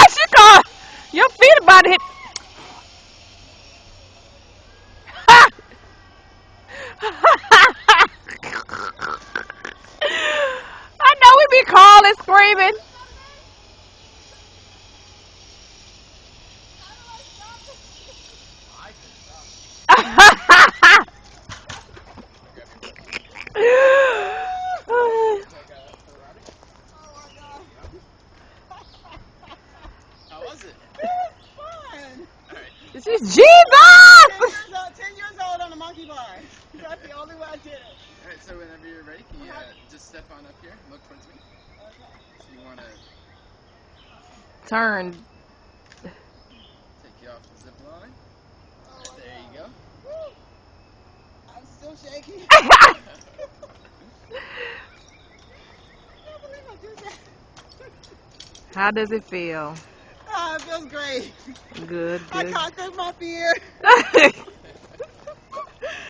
She called. Your feet about to hit. I know we be calling, screaming. How was it? It was fun. Alright. She's Jesus. 10 years old on a monkey bar. That's the only way I did it. Alright, so whenever you're ready, can you just step on up here and look towards me? Okay. So you want to Turn. take you off the zip line. Oh Right, my there you God. go. Woo. I'm still shaking. I can't believe I did that. How does it feel? Oh, it feels great. Good, I good. conquered my fear.